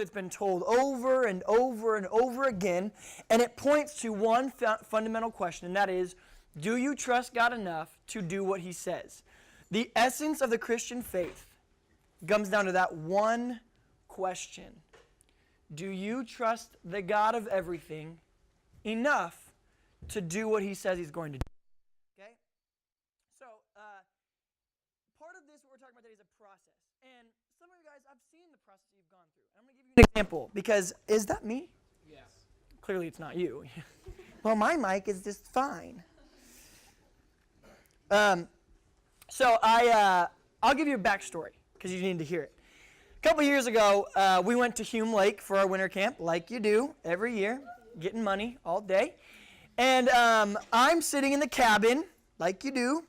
that's been told over and over and over again, and it points to one fundamental question, and that is, do you trust God enough to do what he says? The essence of the Christian faith comes down to that one question. Do you trust the God of everything enough to do what he says he's going to do? Okay? So, part of this, what we're talking about today, is a process. And some of you guys, I've seen the process you've gone through. I'm going to give you an example, because, is that me? Yes. Clearly it's not you. Well, my mic is just fine. So I'll give you a backstory, because you need to hear it. A couple years ago, we went to Hume Lake for our winter camp, like you do every year, getting money all day. And I'm sitting in the cabin, like you do,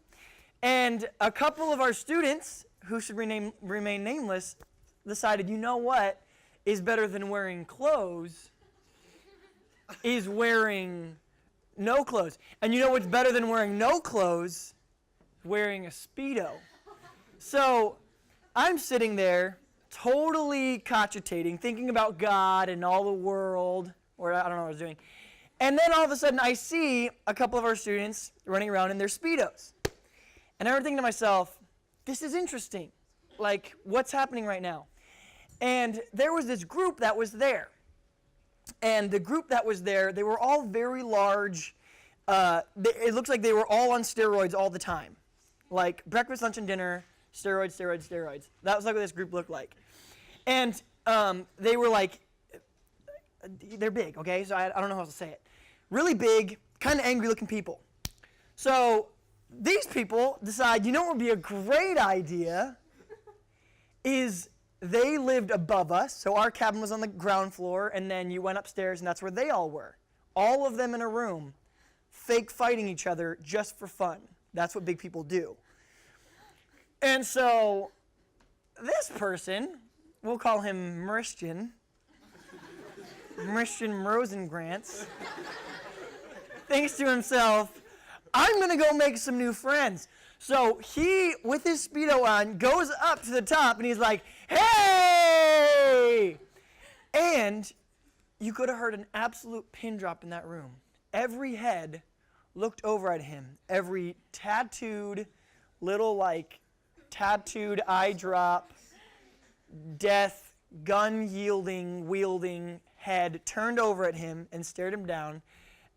and a couple of our students, who should remain nameless, decided, you know what is better than wearing clothes is wearing no clothes. And you know what's better than wearing no clothes? Wearing a Speedo. So I'm sitting there totally cogitating, thinking about God and all the world, or I don't know what I was doing. And then all of a sudden I see a couple of our students running around in their Speedos. And I remember thinking to myself, this is interesting. Like, what's happening right now? And there was this group that was there. And the group that was there, they were all very large. It looks like they were all on steroids all the time. Like breakfast, lunch, and dinner, steroids, steroids, steroids. That was like what this group looked like. And they were like, they're big, okay? So I don't know how to say it. Really big, kind of angry-looking people. So these people decide, you know what would be a great idea is they lived above us. So our cabin was on the ground floor, and then you went upstairs, and that's where they all were. All of them in a room, fake fighting each other just for fun. That's what big people do. And so this person, we'll call him Meristian Rosengrantz, thinks to himself, I'm going to go make some new friends. So he, with his Speedo on, goes up to the top, and he's like, hey! And you could have heard an absolute pin drop in that room. Every head looked over at him. Every tattooed, little, tattooed eye drop, death, gun-wielding head turned over at him and stared him down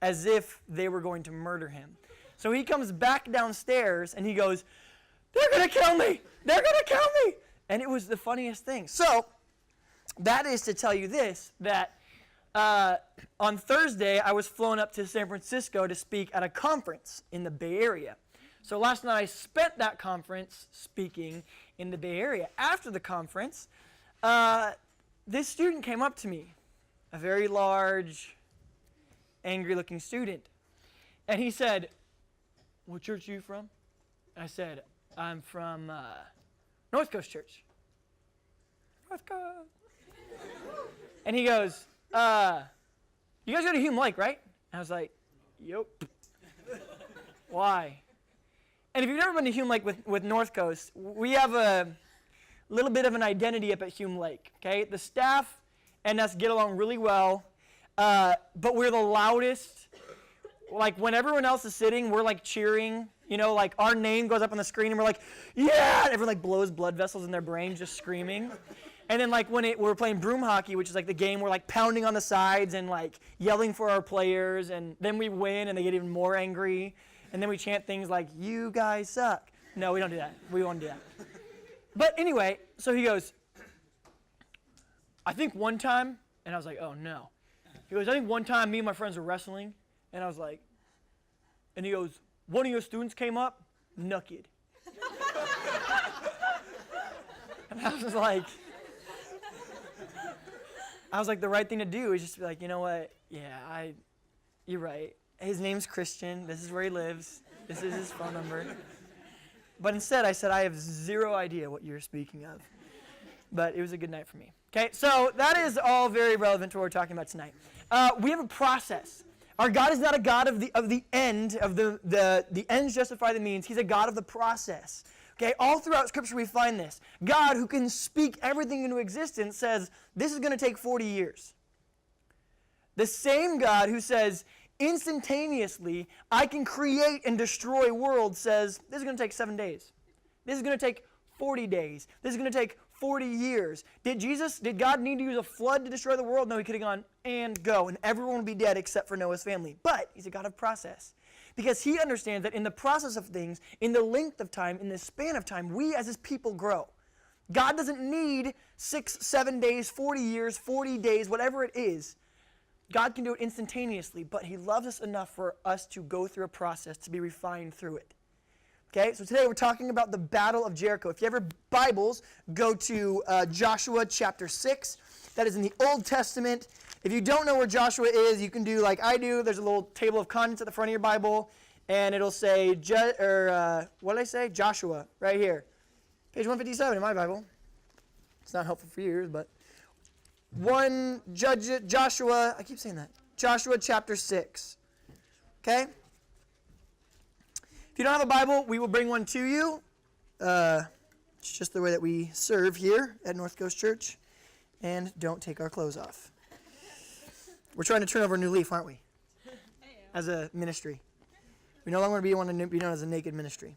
as if they were going to murder him. So he comes back downstairs and he goes, they're going to kill me! They're going to kill me! And it was the funniest thing. So that is to tell you this, that on Thursday I was flown up to San Francisco to speak at a conference in the Bay Area. So last night I spent that conference speaking in the Bay Area. After the conference, this student came up to me, a very large, angry-looking student. And he said, what church are you from? I said, I'm from North Coast Church. North Coast. And he goes, you guys go to Hume Lake, right? And I was like, yep. Why? And if you've never been to Hume Lake with North Coast, we have a little bit of an identity up at Hume Lake, okay? The staff and us get along really well, but we're the loudest. Like, when everyone else is sitting, we're, cheering. You know, our name goes up on the screen, and we're like, yeah! And everyone, blows blood vessels in their brain just screaming. And then, when we're playing broom hockey, which is, the game, we're, pounding on the sides and, yelling for our players. And then we win, and they get even more angry. And then we chant things like, you guys suck. No, we don't do that. We won't do that. But anyway, so he goes, I think one time, and I was like, oh, no. He goes, I think one time me and my friends were wrestling. And I was like, and he goes, one of your students came up, naked. And I was like, the right thing to do is just to be like, you know what? Yeah, you're right. His name's Christian. This is where he lives. This is his phone number. But instead, I said, I have zero idea what you're speaking of. But it was a good night for me. Okay, so that is all very relevant to what we're talking about tonight. We have a process. Our God is not a God of the end, of the ends justify the means. He's a God of the process. Okay, all throughout Scripture we find this. God, who can speak everything into existence, says, this is going to take 40 years. The same God who says, instantaneously, I can create and destroy worlds, says, this is going to take 7 days. This is going to take 40 days. This is going to take 40 years. Did God need to use a flood to destroy the world? No, he could have gone, and go, and everyone would be dead except for Noah's family. But he's a God of process. Because he understands that in the process of things, in the length of time, in the span of time, we as his people grow. God doesn't need 6, 7 days, 40 years, 40 days, whatever it is. God can do it instantaneously, but he loves us enough for us to go through a process to be refined through it. Okay, so today we're talking about the Battle of Jericho. If you have your Bibles, go to Joshua chapter 6. That is in the Old Testament. If you don't know where Joshua is, you can do like I do. There's a little table of contents at the front of your Bible, and it'll say, what did I say? Joshua, right here. Page 157 in my Bible. It's not helpful for yours, but Joshua, I keep saying that. Joshua chapter 6. Okay? If you don't have a Bible, we will bring one to you. It's just the way that we serve here at North Coast Church. And don't take our clothes off. We're trying to turn over a new leaf, aren't we? As a ministry. We no longer want to be known as a naked ministry.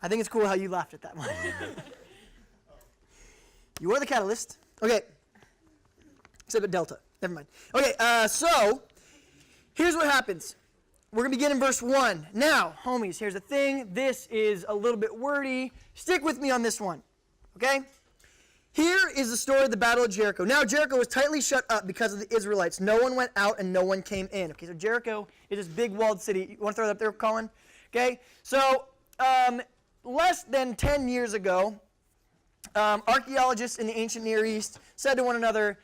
I think it's cool how you laughed at that one. You are the catalyst. Okay. Except at Delta. Never mind. Okay, so here's what happens. We're going to begin in verse 1. Now, homies, here's the thing. This is a little bit wordy. Stick with me on this one. Okay? Here is the story of the Battle of Jericho. Now, Jericho was tightly shut up because of the Israelites. No one went out and no one came in. Okay, so Jericho is this big walled city. You want to throw that up there, Colin? Okay? So, less than 10 years ago, archaeologists in the ancient Near East said to one another,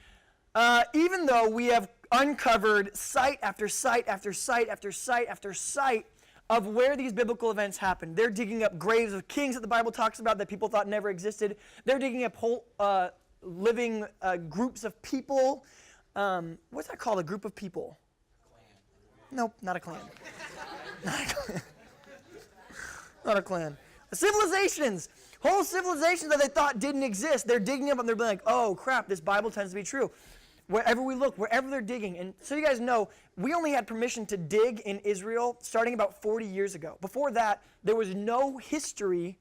even though we have uncovered site after site after site after site after site of where these biblical events happened. They're digging up graves of kings that the Bible talks about that people thought never existed. They're digging up whole living groups of people. What's that called, a group of people? Nope, not a clan. Not a clan. Not a clan. Civilizations. Whole civilizations that they thought didn't exist. They're digging up and they're like, oh crap, this Bible tends to be true. Wherever we look, wherever they're digging. And so you guys know, we only had permission to dig in Israel starting about 40 years ago. Before that, there was no history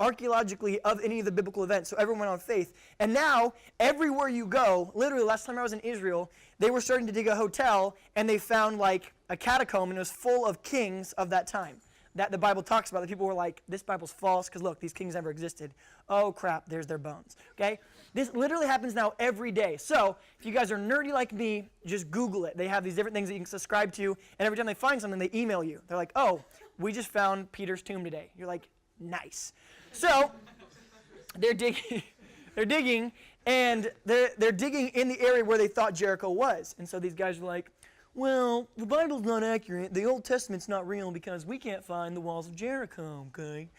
archaeologically of any of the biblical events. So everyone went on faith. And now, everywhere you go, literally last time I was in Israel, they were starting to dig a hotel and they found like a catacomb and it was full of kings of that time. That the Bible talks about, that people were like, this Bible's false because look, these kings never existed. Oh crap, there's their bones. Okay? This literally happens now every day. So, if you guys are nerdy like me, just Google it. They have these different things that you can subscribe to, and every time they find something, they email you. They're like, oh, we just found Peter's tomb today. You're like, nice. So, they're digging, and they're digging in the area where they thought Jericho was. And so these guys are like, well, the Bible's not accurate. The Old Testament's not real because we can't find the walls of Jericho, okay?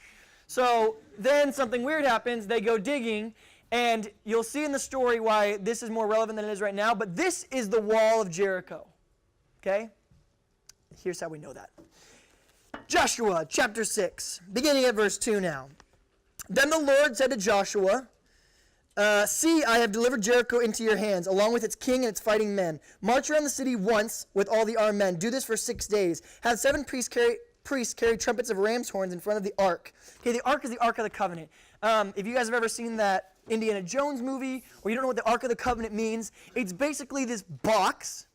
So then something weird happens. They go digging, and you'll see in the story why this is more relevant than it is right now, but this is the wall of Jericho, okay? Here's how we know that. Joshua chapter 6, beginning at verse 2 now. Then the Lord said to Joshua, see, I have delivered Jericho into your hands, along with its king and its fighting men. March around the city once with all the armed men. Do this for 6 days. Have 7 priests carry trumpets of ram's horns in front of the ark. Okay, the ark is the Ark of the Covenant. If you guys have ever seen that Indiana Jones movie, or you don't know what the Ark of the Covenant means, it's basically this box.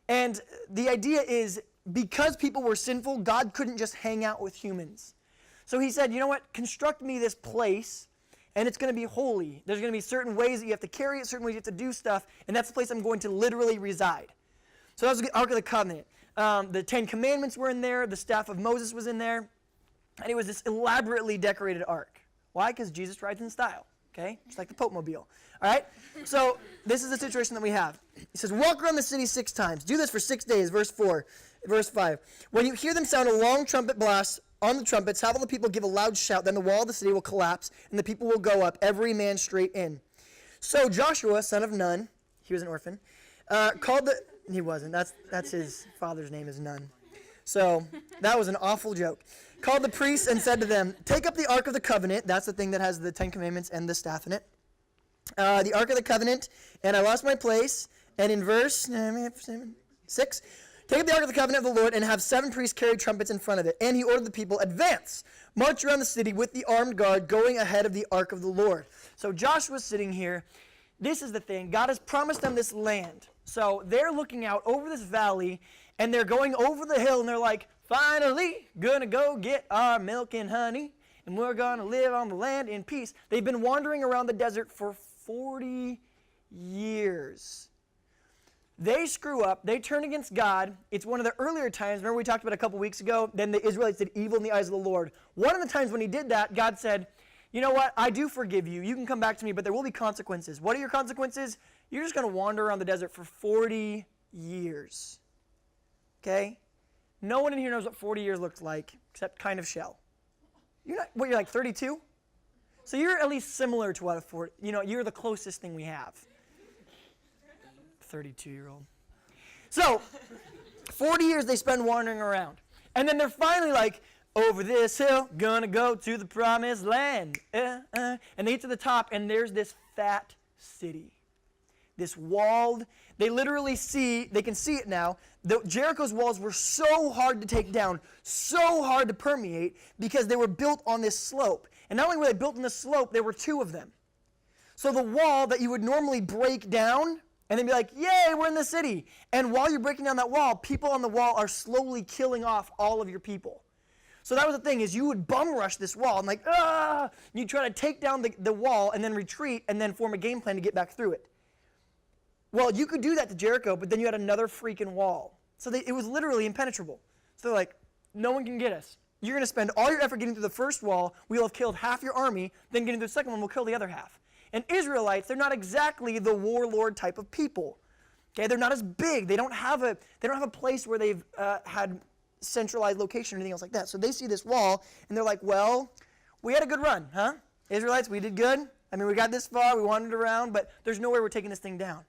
And the idea is, because people were sinful, God couldn't just hang out with humans. So he said, you know what, construct me this place, and it's going to be holy. There's going to be certain ways that you have to carry it, certain ways you have to do stuff, and that's the place I'm going to literally reside. So that was the Ark of the Covenant. The 10 Commandments were in there. The staff of Moses was in there. And it was this elaborately decorated ark. Why? Because Jesus rides in style, okay? Just like the Pope Mobile, all right? So this is the situation that we have. He says, walk around the city 6 times. Do this for 6 days, verse 5. When you hear them sound a long trumpet blast on the trumpets, have all the people give a loud shout. Then the wall of the city will collapse, and the people will go up, every man straight in. So Joshua, son of Nun, he was an orphan, called the... He wasn't. That's his father's name is Nun. So that was an awful joke. Called the priests and said to them, take up the Ark of the Covenant. That's the thing that has the Ten Commandments and the staff in it. The Ark of the Covenant, and I lost my place. And in verse 6, take up the Ark of the Covenant of the Lord and have 7 priests carry trumpets in front of it. And he ordered the people, advance, march around the city with the armed guard going ahead of the Ark of the Lord. So Joshua's sitting here. This is the thing. God has promised them this land. So they're looking out over this valley, and they're going over the hill, and they're like, finally, gonna go get our milk and honey, and we're gonna live on the land in peace. They've been wandering around the desert for 40 years. They screw up. They turn against God. It's one of the earlier times. Remember we talked about a couple weeks ago? Then the Israelites did evil in the eyes of the Lord. One of the times when he did that, God said, you know what? I do forgive you. You can come back to me, but there will be consequences. What are your consequences? You're just going to wander around the desert for 40 years. Okay? No one in here knows what 40 years looks like, except kind of Shell. You're like 32? So you're at least similar to what a 40, you're the closest thing we have. 32-year-old. So, 40 years they spend wandering around. And then they're finally like, over this hill, gonna go to the promised land. And they get to the top, and there's this fat city. This walled, they literally they can see it now. Jericho's walls were so hard to take down, so hard to permeate, because they were built on this slope. And not only were they built on this slope, there were 2 of them. So the wall that you would normally break down, and then be like, yay, we're in the city. And while you're breaking down that wall, people on the wall are slowly killing off all of your people. So that was the thing, is you would bum rush this wall and like, you'd try to take down the wall and then retreat and then form a game plan to get back through it. Well, you could do that to Jericho, but then you had another freaking wall. So it was literally impenetrable. So they're like, no one can get us. You're going to spend all your effort getting through the first wall. We'll have killed half your army. Then getting through the second one, we'll kill the other half. And Israelites, they're not exactly the warlord type of people. Okay, they're not as big. They don't have a place where they've had centralized location or anything else like that. So they see this wall, and they're like, well, we had a good run, huh? Israelites, we did good. I mean, we got this far, we wandered around, but there's no way we're taking this thing down.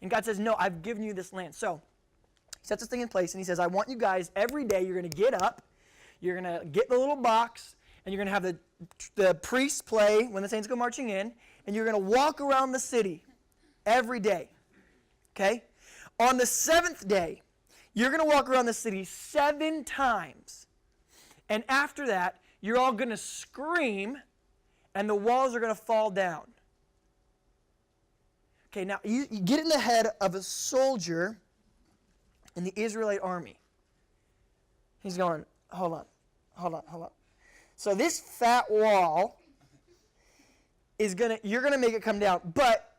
And God says, no, I've given you this land. So he sets this thing in place, and he says, I want you guys, every day, you're going to get up, you're going to get the little box, and you're going to have the priests play when the saints go marching in, and you're going to walk around the city every day. Okay? On the 7th day, you're going to walk around the city 7 times. And after that, you're all going to scream, and the walls are going to fall down. Okay, now you get in the head of a soldier in the Israelite army. He's going, hold on. So this fat wall you're going to make it come down. But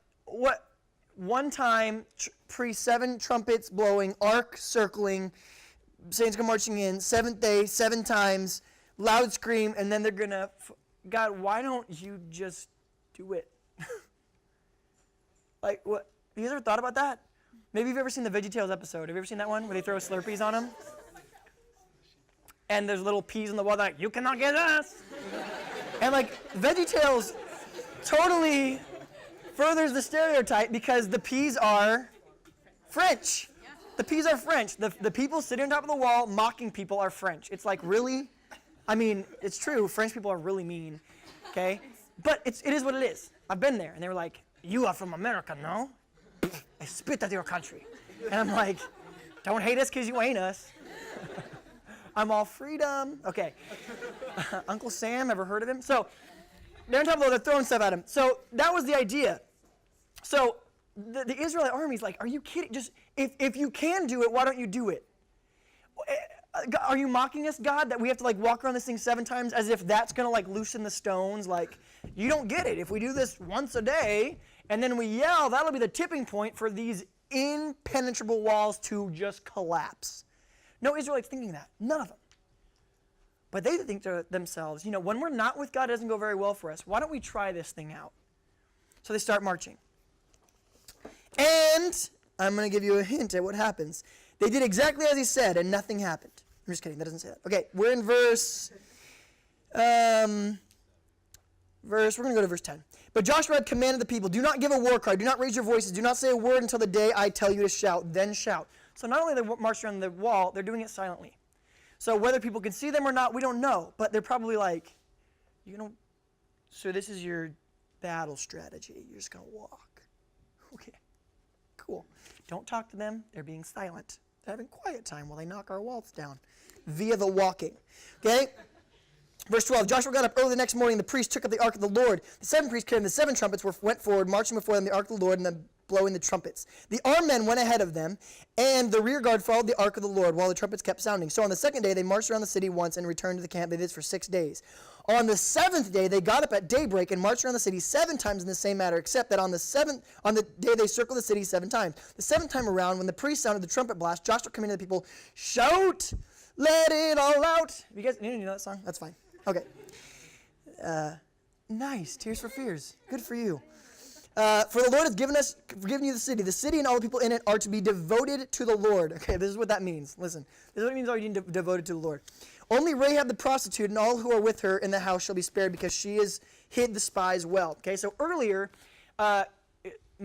one time, pre-7 trumpets blowing, ark circling, saints go marching in, 7th day, 7 times, loud scream, and then they're going to, God, why don't you just do it? Like, what? Have you ever thought about that? Maybe you've ever seen the VeggieTales episode. Have you ever seen that one where they throw Slurpees on them? And there's little peas on the wall. They're like, you cannot get us. And like, VeggieTales totally furthers the stereotype because the peas are French. The peas are French. The people sitting on top of the wall mocking people are French. It's like, really? I mean, it's true. French people are really mean. Okay? But it is what it is. I've been there. And they were like, you are from America, no? I spit at your country. And I'm like, don't hate us because you ain't us. I'm all freedom. Okay. Uncle Sam, ever heard of him? So they're on top of the wall, they're throwing stuff at him. So that was the idea. So the Israelite army's like, are you kidding? Just if you can do it, why don't you do it? Are you mocking us, God, that we have to like walk around this thing 7 times as if that's going to like loosen the stones? Like, you don't get it. If we do this once a day and then we yell, that'll be the tipping point for these impenetrable walls to just collapse. No Israelites thinking that. None of them. But they think to themselves, when we're not with God, it doesn't go very well for us. Why don't we try this thing out? So they start marching. And I'm going to give you a hint at what happens. They did exactly as he said, and nothing happened. I'm just kidding. That doesn't say that. Okay, we're in we're going to go to verse 10. But Joshua had commanded the people, do not give a war cry, do not raise your voices, do not say a word until the day I tell you to shout, then shout. So not only they marched around the wall, they're doing it silently. So whether people can see them or not, we don't know. But they're probably like, so this is your battle strategy. You're just going to walk. Okay, cool. Don't talk to them. They're being silent. They're having quiet time while they knock our walls down via the walking. Okay? Verse 12, Joshua got up early the next morning. The priests took up the ark of the Lord. The 7 priests carrying the 7 trumpets went forward, marching before them the ark of the Lord and then blowing the trumpets. The armed men went ahead of them, and the rear guard followed the ark of the Lord while the trumpets kept sounding. So on the 2nd day, they marched around the city once and returned to the camp. They did this for 6 days. On the 7th day, they got up at daybreak and marched around the city 7 times in the same manner, except that on the day they circled the city 7 times. The 7th time around, when the priest sounded the trumpet blast, Joshua commanded the people, "Shout, let it all out." You guys didn't know that song? That's fine. Okay. Nice. Tears for Fears. Good for you. For the Lord has given you the city. The city and all the people in it are to be devoted to the Lord. Okay, this is what that means. Listen. This is what it means, all you need devoted to the Lord. Only Rahab the prostitute and all who are with her in the house shall be spared because she has hid the spies well. Okay, so earlier,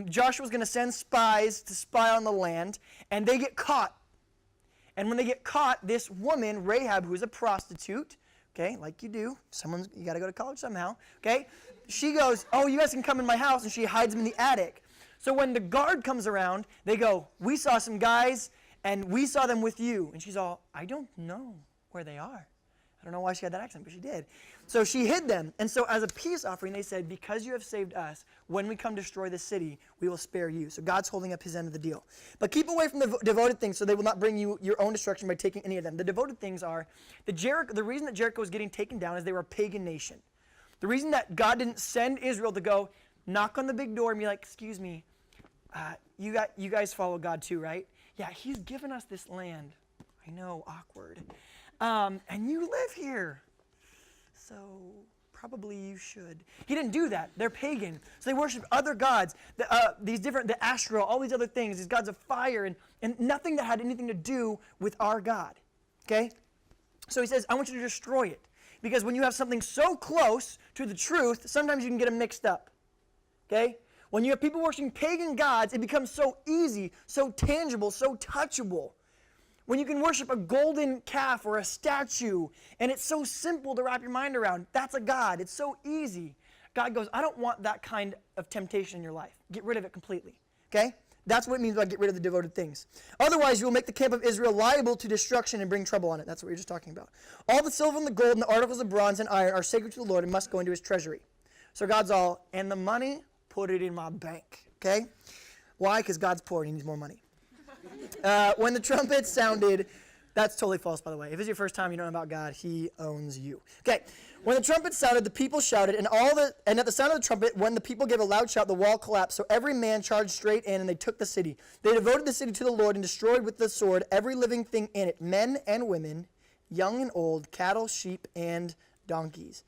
Joshua was going to send spies to spy on the land, and they get caught. And when they get caught, this woman, Rahab, who is a prostitute, okay, like you do, you got to go to college somehow, okay, she goes, "Oh, you guys can come in my house," and she hides them in the attic. So when the guard comes around, they go, "We saw some guys, and we saw them with you." And she's all, "I don't know where they are." I don't know why she had that accent, but she did. So she hid them. And so as a peace offering, they said, "Because you have saved us, when we come destroy the city, we will spare you." So God's holding up his end of the deal. But keep away from the devoted things so they will not bring you your own destruction by taking any of them. The devoted things are, the reason that Jericho was getting taken down is they were a pagan nation. The reason that God didn't send Israel to go knock on the big door and be like, "Excuse me, you guys follow God too, right? Yeah, he's given us this land." I know, awkward. "And you live here, so probably you should." He didn't do that. They're pagan. So they worship other gods, the Asherah, all these other things, these gods of fire, and nothing that had anything to do with our God. Okay? So he says, "I want you to destroy it." Because when you have something so close to the truth, sometimes you can get them mixed up. Okay? When you have people worshiping pagan gods, it becomes so easy, so tangible, so touchable. When you can worship a golden calf or a statue, and it's so simple to wrap your mind around, that's a God. It's so easy. God goes, "I don't want that kind of temptation in your life. Get rid of it completely." Okay? That's what it means by get rid of the devoted things. Otherwise, you will make the camp of Israel liable to destruction and bring trouble on it. That's what we were just talking about. All the silver and the gold and the articles of bronze and iron are sacred to the Lord and must go into his treasury. So God's all, "And the money, put it in my bank." Okay? Why? Because God's poor and he needs more money. When the trumpet sounded, that's totally false, by the way. If it's your first time, you don't know about God, he owns you. Okay, when the trumpet sounded, the people shouted, and at the sound of the trumpet, when the people gave a loud shout, the wall collapsed. So every man charged straight in, and they took the city. They devoted the city to the Lord and destroyed with the sword every living thing in it, men and women, young and old, cattle, sheep, and donkeys.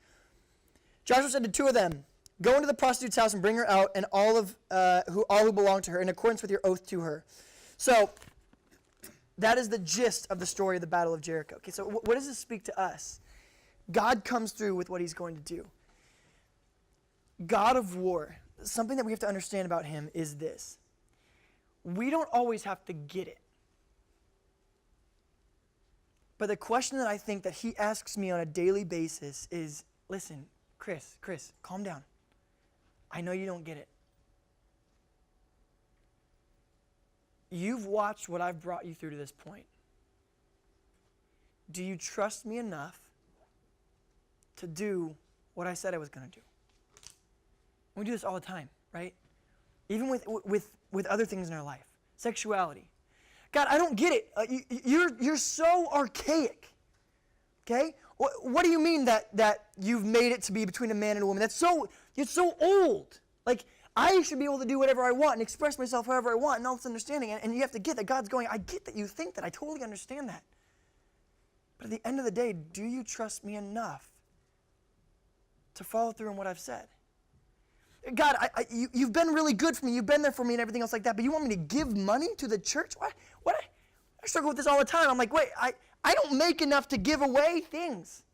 Joshua said to 2 of them, "Go into the prostitute's house and bring her out, and all who belong to her, in accordance with your oath to her." So that is the gist of the story of the Battle of Jericho. Okay, so what does this speak to us? God comes through with what he's going to do. God of war. Something that we have to understand about him is this. We don't always have to get it. But the question that I think that he asks me on a daily basis is, "Listen, Chris, calm down. I know you don't get it. You've watched what I've brought you through to this point. Do you trust me enough to do what I said I was going to do?" We do this all the time, right? Even with other things in our life. Sexuality. "God, I don't get it. You're so archaic." Okay? What do you mean that you've made it to be between a man and a woman? It's so old. Like, I should be able to do whatever I want and express myself however I want and all this understanding. And you have to get that God's going, "I get that you think that. I totally understand that. But at the end of the day, do you trust me enough to follow through on what I've said? God, you've been really good for me. You've been there for me and everything else like that. But you want me to give money to the church? What? I struggle with this all the time. I'm like, wait, I don't make enough to give away things.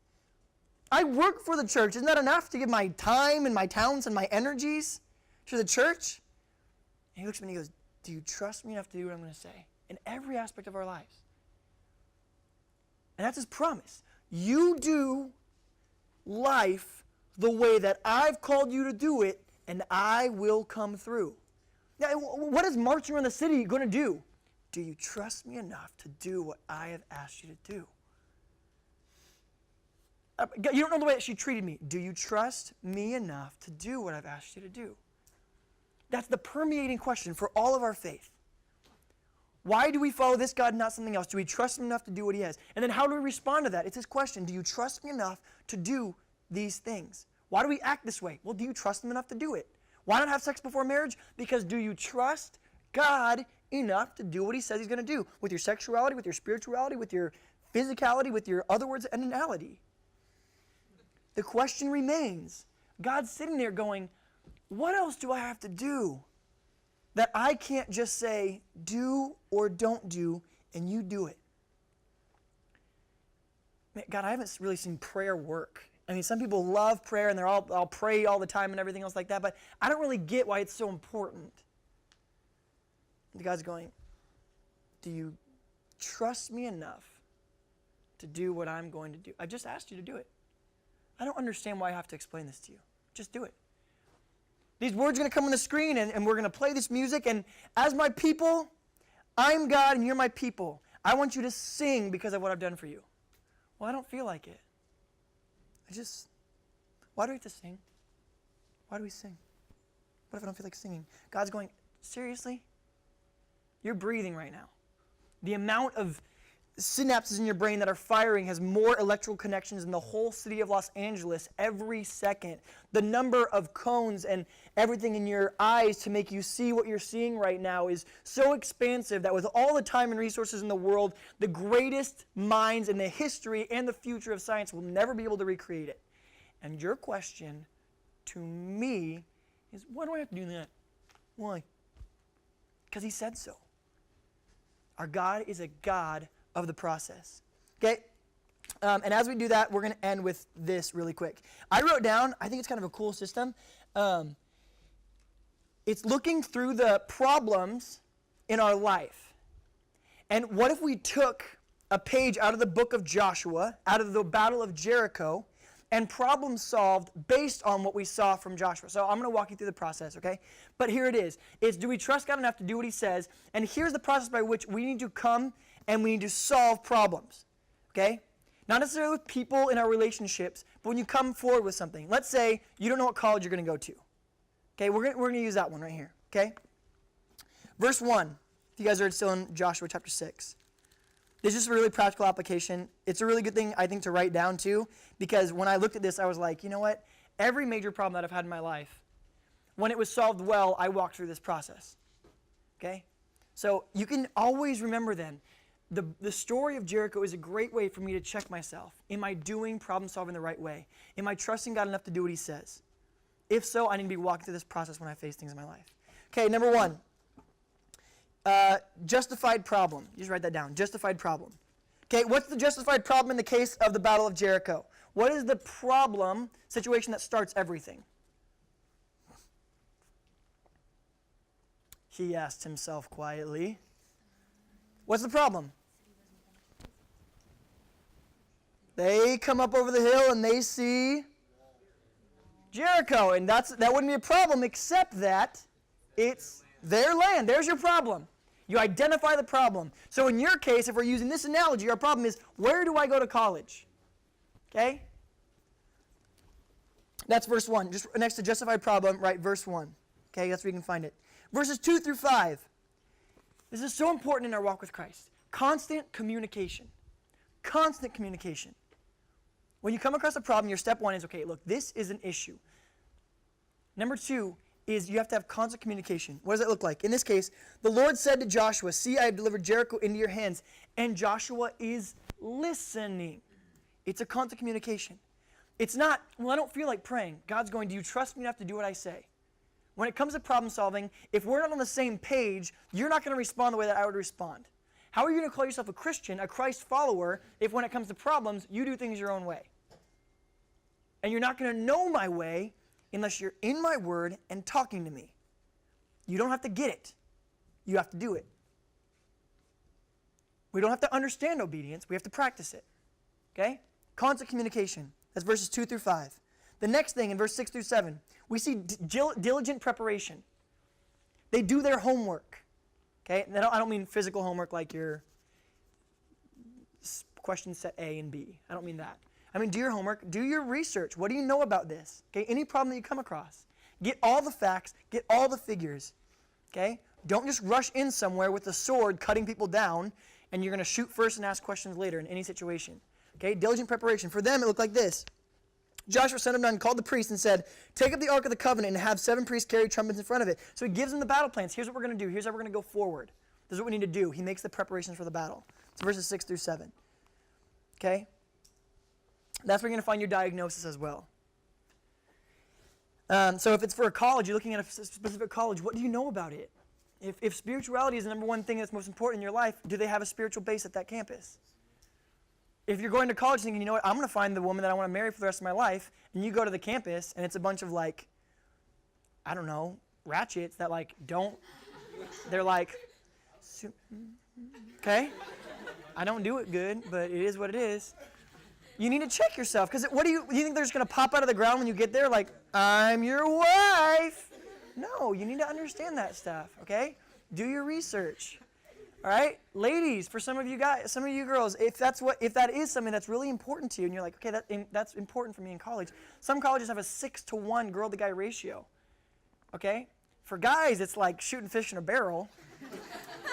I work for the church. Isn't that enough to give my time and my talents and my energies to the church?" And he looks at me and he goes, "Do you trust me enough to do what I'm going to say?" In every aspect of our lives. And that's his promise. You do life the way that I've called you to do it, and I will come through. Now, what is marching around the city going to do? Do you trust me enough to do what I have asked you to do? You don't know the way that she treated me. Do you trust me enough to do what I've asked you to do? That's the permeating question for all of our faith. Why do we follow this God and not something else? Do we trust him enough to do what he has? And then how do we respond to that? It's his question. Do you trust me enough to do these things? Why do we act this way? Well, do you trust him enough to do it? Why not have sex before marriage? Because do you trust God enough to do what he says he's going to do with your sexuality, with your spirituality, with your physicality, with your other words and analogy? The question remains. God's sitting there going, what else do I have to do that I can't just say do or don't do and you do it? Man, God, I haven't really seen prayer work. I mean, some people love prayer and I'll pray all the time and everything else like that, but I don't really get why it's so important. And God's going, do you trust me enough to do what I'm going to do? I just asked you to do it. I don't understand why I have to explain this to you. Just do it. These words are going to come on the screen, and we're going to play this music, and as my people, I'm God and you're my people. I want you to sing because of what I've done for you. Well, I don't feel like it. Why do we have to sing? Why do we sing? What if I don't feel like singing? God's going, seriously? You're breathing right now. The amount of synapses in your brain that are firing has more electrical connections than the whole city of Los Angeles every second. The number of cones and everything in your eyes to make you see what you're seeing right now is so expansive that with all the time and resources in the world, the greatest minds in the history and the future of science will never be able to recreate it. And your question to me is, why do I have to do that? Why? Because he said so. Our God is a God of the process. Okay? And as we do that, we're going to end with this really quick. I wrote down, I think it's kind of a cool system. It's looking through the problems in our life. And what if we took a page out of the book of Joshua, out of the Battle of Jericho, and problem solved based on what we saw from Joshua. So I'm going to walk you through the process, okay? But here it is. It's, do we trust God enough to do what he says? And here's the process by which we need to come and we need to solve problems, okay? Not necessarily with people in our relationships, but when you come forward with something. Let's say you don't know what college you're going to go to. Okay, we're going to use that one right here, okay? Verse 1, if you guys are still in Joshua chapter 6. This is just a really practical application. It's a really good thing, I think, to write down too, because when I looked at this, I was like, you know what? Every major problem that I've had in my life, when it was solved well, I walked through this process, okay? So you can always remember then, the story of Jericho is a great way for me to check myself. Am I doing problem solving the right way? Am I trusting God enough to do what he says? If so, I need to be walking through this process when I face things in my life. Okay, number 1. Justified problem. You just write that down. Justified problem. Okay, what's the justified problem in the case of the Battle of Jericho? What is the problem situation that starts everything? He asked himself quietly. What's the problem? They come up over the hill and they see Jericho, and that wouldn't be a problem except that it's their land. There's your problem. You identify the problem. So in your case, if we're using this analogy, our problem is, where do I go to college? Okay? That's verse 1. Just next to justified problem, write verse 1. Okay, that's where you can find it. Verses 2 through 5. This is so important in our walk with Christ. Constant communication. Constant communication. When you come across a problem, your step 1 is, okay, look, this is an issue. Number 2 is you have to have constant communication. What does that look like? In this case, the Lord said to Joshua, see, I have delivered Jericho into your hands. And Joshua is listening. It's a constant communication. It's not, well, I don't feel like praying. God's going, do you trust me enough to do what I say? When it comes to problem solving, if we're not on the same page, you're not going to respond the way that I would respond. How are you going to call yourself a Christian, a Christ follower, if when it comes to problems, you do things your own way? And you're not going to know my way unless you're in my word and talking to me. You don't have to get it. You have to do it. We don't have to understand obedience. We have to practice it. Okay? Constant communication. That's verses 2 through 5. The next thing in verse 6 through 7, we see diligent preparation. They do their homework. Okay? And I don't mean physical homework like your question set A and B. I don't mean that. I mean, do your homework, do your research. What do you know about this? Okay? Any problem that you come across. Get all the facts, get all the figures. Okay? Don't just rush in somewhere with a sword cutting people down and you're going to shoot first and ask questions later in any situation. Okay? Diligent preparation. For them, it looked like this. Joshua, son of Nun, called the priests and said, take up the Ark of the Covenant and have 7 priests carry trumpets in front of it. So he gives them the battle plans. Here's what we're going to do. Here's how we're going to go forward. This is what we need to do. He makes the preparations for the battle. It's verses 6 through 7. Okay? That's where you're going to find your diagnosis as well. So if it's for a college, you're looking at a specific college, what do you know about it? If spirituality is the number one thing that's most important in your life, do they have a spiritual base at that campus? If you're going to college thinking, you know what, I'm going to find the woman that I want to marry for the rest of my life, and you go to the campus, and it's a bunch of like, I don't know, ratchets that like don't, they're like, okay, I don't do it good, but it is what it is. You need to check yourself, because what do you think they're just going to pop out of the ground when you get there like, I'm your wife? No, you need to understand that stuff, okay? Do your research. All right? Ladies, for some of you guys, some of you girls, if that is something that's really important to you and you're like, okay, that's important for me in college. Some colleges have a 6-to-1 girl to guy ratio. Okay? For guys, it's like shooting fish in a barrel.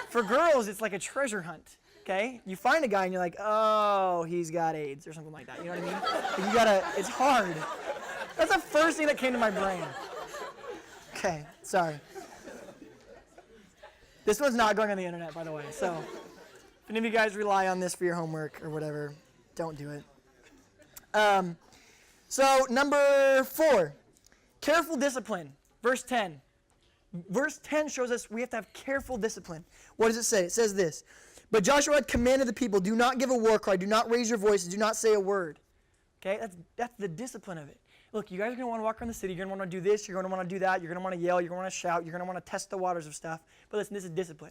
For girls, it's like a treasure hunt. Okay? You find a guy and you're like, oh, he's got AIDS or something like that. You know what I mean? It's hard. That's the first thing that came to my brain. Okay, sorry. This one's not going on the internet, by the way. So if any of you guys rely on this for your homework or whatever, don't do it. So number 4, careful discipline. Verse 10. Verse 10 shows us we have to have careful discipline. What does it say? It says this. But Joshua had commanded the people, do not give a war cry, do not raise your voices, do not say a word. Okay, that's the discipline of it. Look, you guys are going to want to walk around the city. You're going to want to do this. You're going to want to do that. You're going to want to yell. You're going to want to shout. You're going to want to test the waters of stuff. But listen, this is discipline.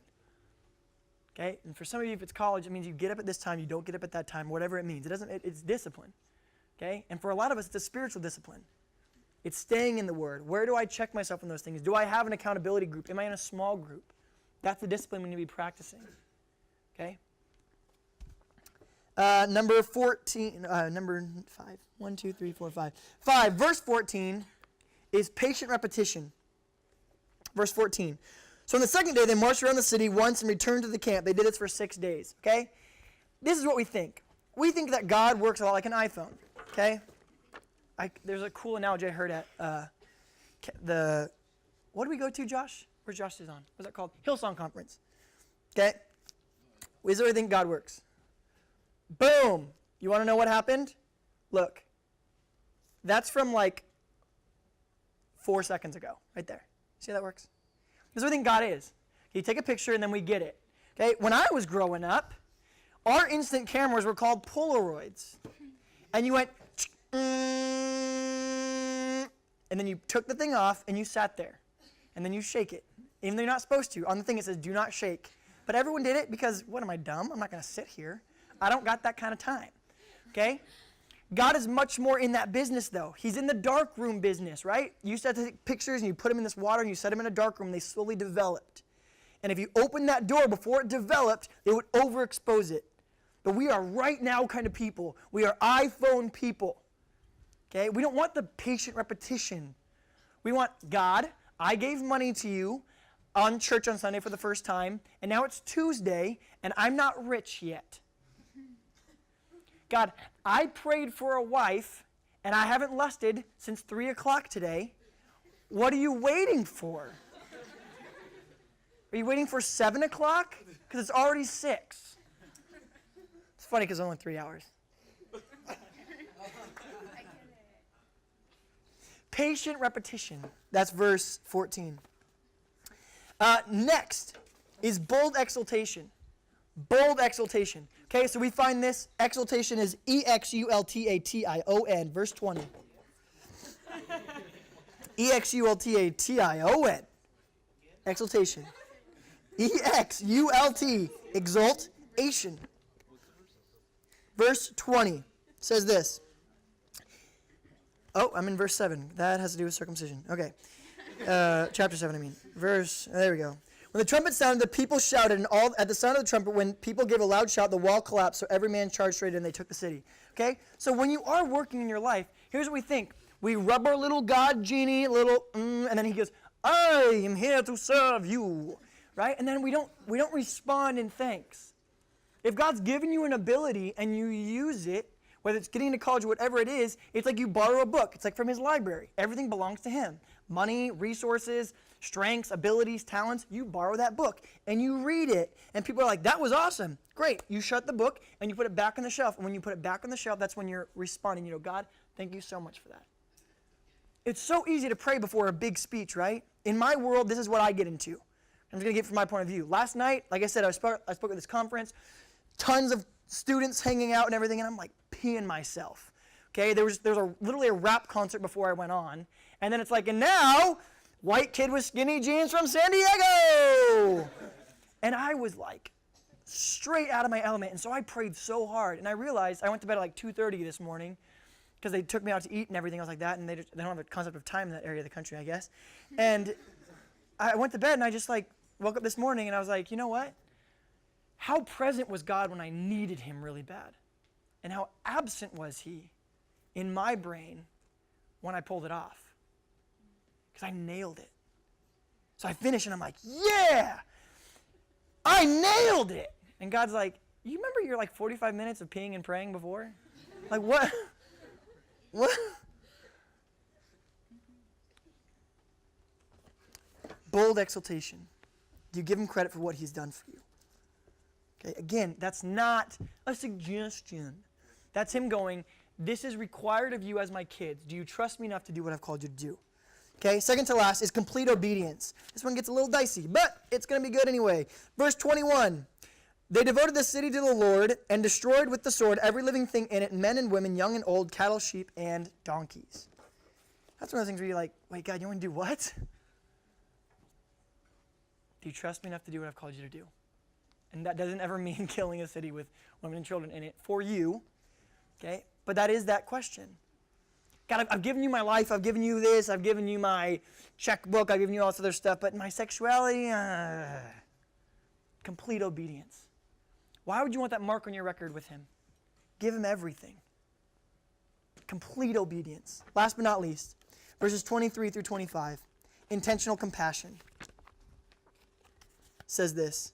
Okay? And for some of you, if it's college, it means you get up at this time. You don't get up at that time. Whatever it means. It's discipline. Okay? And for a lot of us, it's a spiritual discipline. It's staying in the Word. Where do I check myself in those things? Do I have an accountability group? Am I in a small group? That's the discipline we need to be practicing. Okay? Number 14, number 5. 1, 2, 3, 4, 5. 5, verse 14 is patient repetition. Verse 14. So on the second day, they marched around the city once and returned to the camp. They did this for 6 days. Okay? This is what we think. We think that God works a lot like an iPhone. Okay? There's a cool analogy I heard at what do we go to, Josh? Where's Josh is on? What's that called? Hillsong Conference. Okay? This is where I think God works. Boom. You want to know what happened? Look. That's from like 4 seconds ago, right there. See how that works? This is what I think God is. You take a picture and then we get it. Okay? When I was growing up, our instant cameras were called Polaroids. And you went, and then you took the thing off and you sat there. And then you shake it. Even though you're not supposed to. On the thing it says, do not shake. But everyone did it because, what am I, dumb? I'm not going to sit here. I don't got that kind of time. Okay? God is much more in that business, though. He's in the dark room business, right? You used to have to take pictures and you put them in this water and you set them in a dark room. They slowly developed. And if you opened that door before it developed, it would overexpose it. But we are right now kind of people. We are iPhone people. Okay? We don't want the patient repetition. We want, God, I gave money to you on church on Sunday for the first time, and now it's Tuesday, and I'm not rich yet. God, I prayed for a wife, and I haven't lusted since 3 o'clock today. What are you waiting for? Are you waiting for 7 o'clock? Because it's already 6. It's funny because it's only 3 hours. Patient repetition. That's verse 14. Next is bold exultation. Bold exultation. Okay, so we find this exultation is exultation, verse 20. exultation. Exultation. exult, exultation. Verse 20. says this. Oh, I'm in verse 7. That has to do with circumcision. Okay. Chapter 7, I mean. There we go. When the trumpet sounded, the people shouted, and all at the sound of the trumpet, when people gave a loud shout, the wall collapsed, so every man charged straight in, and they took the city. Okay? So when you are working in your life, here's what we think. We rub our little God genie, and then he goes, I am here to serve you. Right? And then we don't respond in thanks. If God's given you an ability and you use it, whether it's getting into college or whatever it is, it's like you borrow a book. It's like from his library. Everything belongs to him. Money, resources, strengths, abilities, talents. You borrow that book and you read it. And people are like, that was awesome. Great. You shut the book and you put it back on the shelf. And when you put it back on the shelf, that's when you're responding. You know, God, thank you so much for that. It's so easy to pray before a big speech, right? In my world, this is what I get into. I'm just going to get from my point of view. Last night, like I said, I spoke at this conference. Tons of students hanging out and everything, and I'm like peeing myself. Okay, there was literally a rap concert before I went on, and then it's like, and now, white kid with skinny jeans from San Diego, and I was like straight out of my element, and so I prayed so hard, and I realized I went to bed at like 2:30 this morning because they took me out to eat and everything else like that, and they don't have a concept of time in that area of the country, I guess, and I went to bed and I just like woke up this morning and I was like, you know what? How present was God when I needed him really bad? And how absent was he in my brain when I pulled it off? Because I nailed it. So I finished and I'm like, yeah, I nailed it. And God's like, you remember your like 45 minutes of peeing and praying before? Like what? What? Bold exaltation. Do you give him credit for what he's done for you? Okay, again, that's not a suggestion. That's him going, this is required of you as my kids. Do you trust me enough to do what I've called you to do? Okay, second to last is complete obedience. This one gets a little dicey, but it's going to be good anyway. Verse 21, they devoted the city to the Lord and destroyed with the sword every living thing in it, men and women, young and old, cattle, sheep, and donkeys. That's one of those things where you're like, wait, God, you want to do what? Do you trust me enough to do what I've called you to do? And that doesn't ever mean killing a city with women and children in it for you, okay? But that is that question. God, I've given you my life. I've given you this. I've given you my checkbook. I've given you all this other stuff. But my sexuality, complete obedience. Why would you want that mark on your record with him? Give him everything. Complete obedience. Last but not least, verses 23 through 25, intentional compassion. Says this.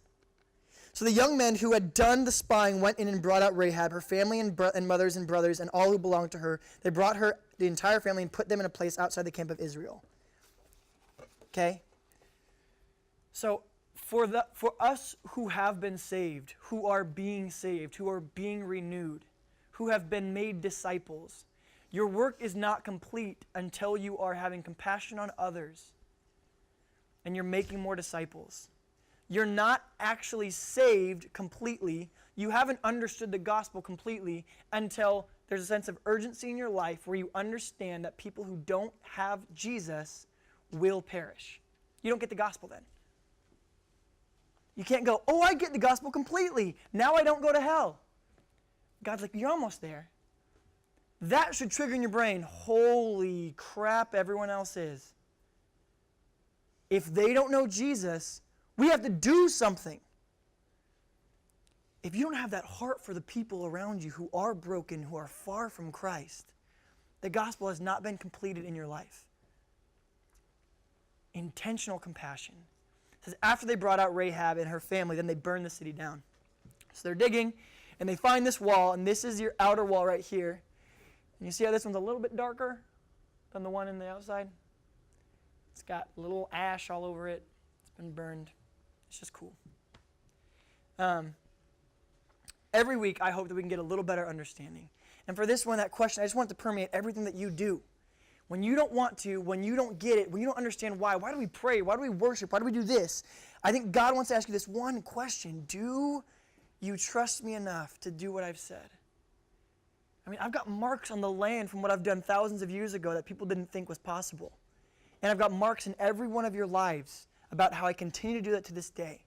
So the young men who had done the spying went in and brought out Rahab, her family and mothers and brothers, and all who belonged to her. They brought her, the entire family, and put them in a place outside the camp of Israel. Okay? So for us who have been saved, who are being saved, who are being renewed, who have been made disciples, your work is not complete until you are having compassion on others and you're making more disciples. You're not actually saved completely. You haven't understood the gospel completely until there's a sense of urgency in your life where you understand that people who don't have Jesus will perish. You don't get the gospel then. You can't go, oh, I get the gospel completely. Now I don't go to hell. God's like, you're almost there. That should trigger in your brain, holy crap, everyone else is. If they don't know Jesus, we have to do something. If you don't have that heart for the people around you who are broken, who are far from Christ, the gospel has not been completed in your life. Intentional compassion. It says, after they brought out Rahab and her family, then they burned the city down. So they're digging, and they find this wall, and this is your outer wall right here. And you see how this one's a little bit darker than the one in the outside? It's got a little ash all over it. It's been burned. It's just cool. Every week, I hope that we can get a little better understanding. And for this one, that question, I just want it to permeate everything that you do. When you don't want to, when you don't get it, when you don't understand why do we pray? Why do we worship? Why do we do this? I think God wants to ask you this one question. Do you trust me enough to do what I've said? I mean, I've got marks on the land from what I've done thousands of years ago that people didn't think was possible. And I've got marks in every one of your lives about how I continue to do that to this day.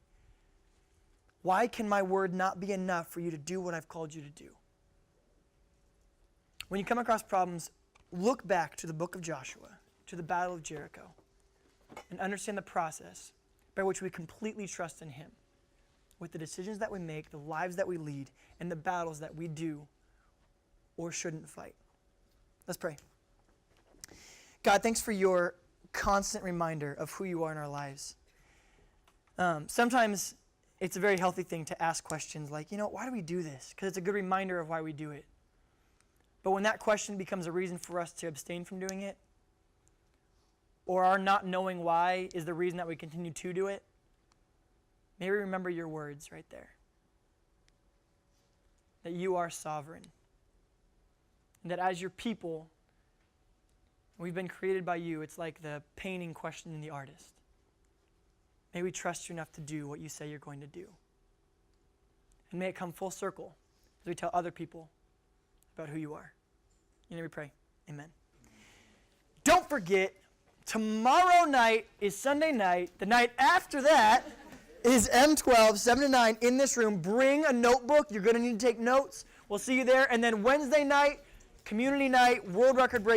Why can my word not be enough for you to do what I've called you to do? When you come across problems, look back to the book of Joshua, to the Battle of Jericho, and understand the process by which we completely trust in him with the decisions that we make, the lives that we lead, and the battles that we do or shouldn't fight. Let's pray. God, thanks for your constant reminder of who you are in our lives. Sometimes it's a very healthy thing to ask questions like, why do we do this? Because it's a good reminder of why we do it. But when that question becomes a reason for us to abstain from doing it, or our not knowing why is the reason that we continue to do it, may we remember your words right there. That you are sovereign. And that as your people, we've been created by you. It's like the painting questioning the artist. May we trust you enough to do what you say you're going to do. And may it come full circle as we tell other people about who you are. In your name we pray. Amen. Don't forget, tomorrow night is Sunday night. The night after that is M12, 7 to 9 in this room. Bring a notebook. You're going to need to take notes. We'll see you there. And then Wednesday night, community night, world record break.